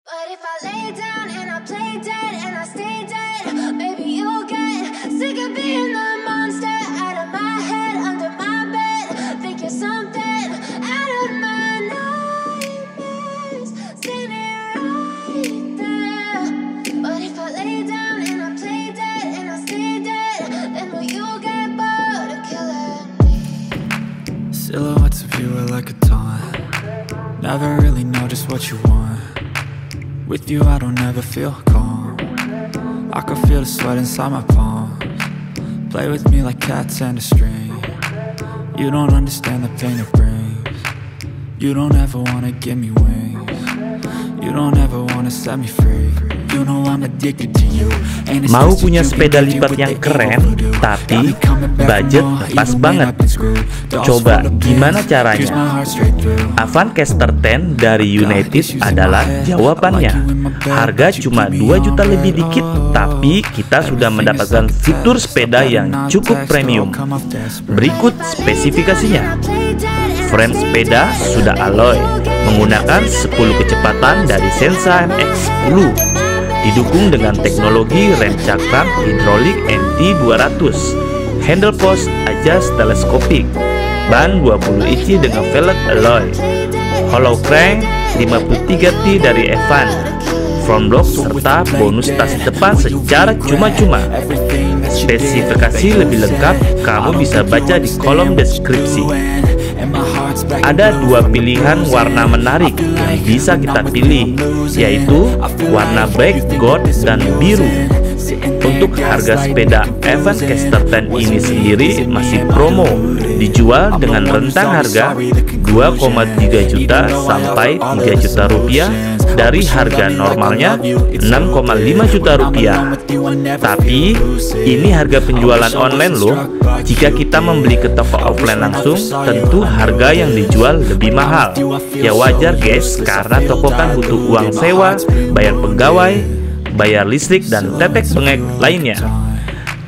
But if I lay down and I play dead and I stay dead, maybe you'll get sick of being the monster out of my head, under my bed. Think you're something out of my nightmares, standing right there. But if I lay down and I play dead and I stay dead, then will you get bored of killing me? Silhouettes of you are like a taunt. Never really know just what you want. With you I don't ever feel calm. I can feel the sweat inside my palms. Play with me like cats and a string. You don't understand the pain it brings. You don't ever wanna give me wings. You don't ever wanna set me free. You know I'm addicted to you. Mau punya sepeda lipat yang keren, tapi budget pas banget. Coba gimana caranya? Avant Caster 10 dari United adalah jawabannya. Harga cuma 2 juta lebih dikit, tapi kita sudah mendapatkan fitur sepeda yang cukup premium. Berikut spesifikasinya. Frame sepeda sudah alloy, menggunakan 10 kecepatan dari Sensah MX-10. Didukung dengan teknologi rem cakram Hidrolik NT200, handle post adjust teleskopik, ban 20 inci dengan velg alloy, hollow crank 53T dari Avant, front block serta bonus tas depan secara cuma-cuma. Spesifikasi lebih lengkap kamu bisa baca di kolom deskripsi. Ada 2 pilihan warna menarik yang bisa kita pilih, yaitu warna black, gold, dan biru. Untuk harga sepeda Avant Caster 10 ini sendiri masih promo, dijual dengan rentang harga 2,3 juta sampai 3 juta rupiah dari harga normalnya 6,5 juta rupiah. Tapi ini harga penjualan online loh. Jika kita membeli ke toko offline langsung, tentu harga yang dijual lebih mahal. Ya wajar guys, karena toko kan butuh uang sewa, bayar pegawai, bayar listrik, dan tetek bengek lainnya.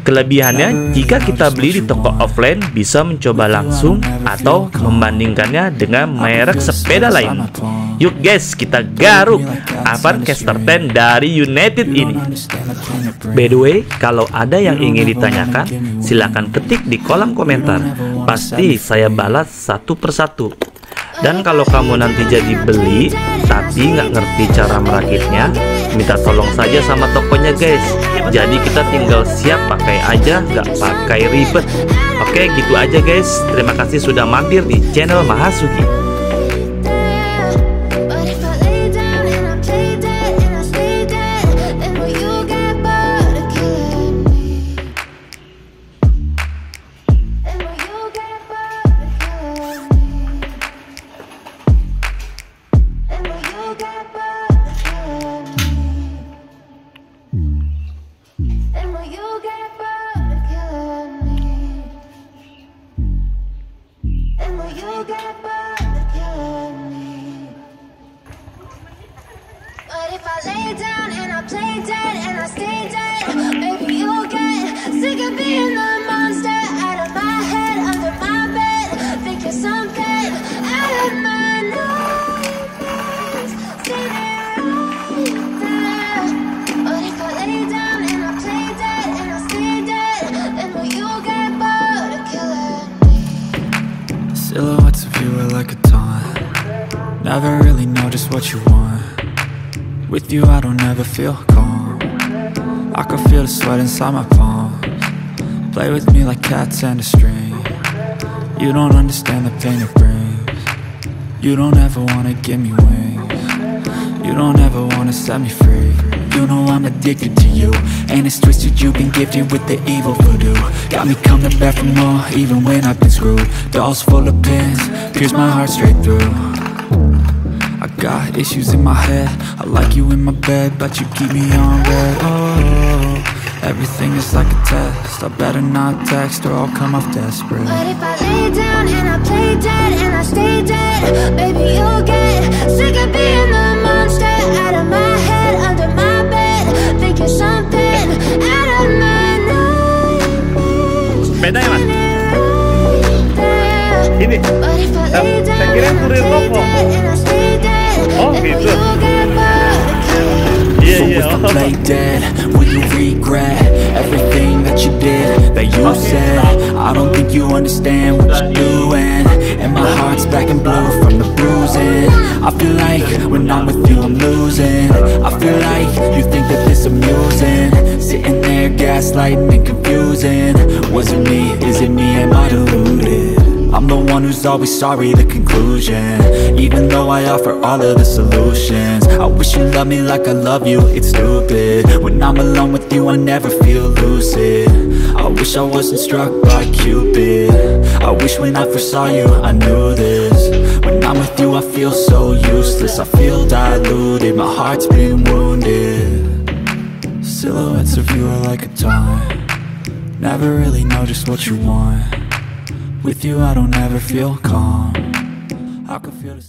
Kelebihannya, jika kita beli di toko offline bisa mencoba langsung atau membandingkannya dengan merek sepeda lain. Yuk guys, kita garuk Avant Caster 10 dari United ini. By the way, kalau ada yang ingin ditanyakan, silahkan ketik di kolom komentar. Pasti saya balas satu persatu. Dan kalau kamu nanti jadi beli tapi nggak ngerti cara merakitnya, minta tolong saja sama tokonya guys. Jadi kita tinggal siap pakai aja, nggak pakai ribet. Oke, gitu aja guys. Terima kasih sudah mampir di channel Mahasugi. But if I lay down and I play dead and I stay dead, maybe you'll get sick of being the monster out of my head, under my bed. Think you're something out of my nightmares, standing right there. But if I lay down and I play dead and I stay dead, then will you get bored of killing me? Silhouettes of you are like a taunt. Never really know just what you want. With you I don't ever feel calm. I can feel the sweat inside my palms. Play with me like cats and a string. You don't understand the pain it brings. You don't ever wanna give me wings. You don't ever wanna set me free. You know I'm addicted to you, and it's twisted, you've been gifted with the evil voodoo. Got me coming back for more, even when I've been screwed. Dolls full of pins, pierce my heart straight through. I got issues in my head, I like you in my bed, but you keep me on red. Oh, everything is like a test, I better not text or I'll come off desperate. But if I lay down and I play dead and I stay dead, baby you'll get sick of being the monster out of my head, under my bed. Think you're something out of my nightmares. Sepeda ya mas? Ini? Saya kira kurir toko. Oh gitu. play dead? Will you regret everything that you did, that you said? I don't think you understand what you're doing, and my heart's black and blue from the bruising. I feel like when I'm with you I'm losing. I feel like you think that this amusing, sitting there gaslighting and confusing. Was it me? Is it me? Am I deluded? I'm the one who's always sorry, the conclusion. Even though I offer all of the solutions, I wish you loved me like I love you, it's stupid. When I'm alone with you I never feel lucid. I wish I wasn't struck by Cupid. I wish when I first saw you I knew this. When I'm with you I feel so useless, I feel diluted, my heart's been wounded. Silhouettes of you are like a taunt, never really know just what you want. With you I don't ever feel calm. I can feel the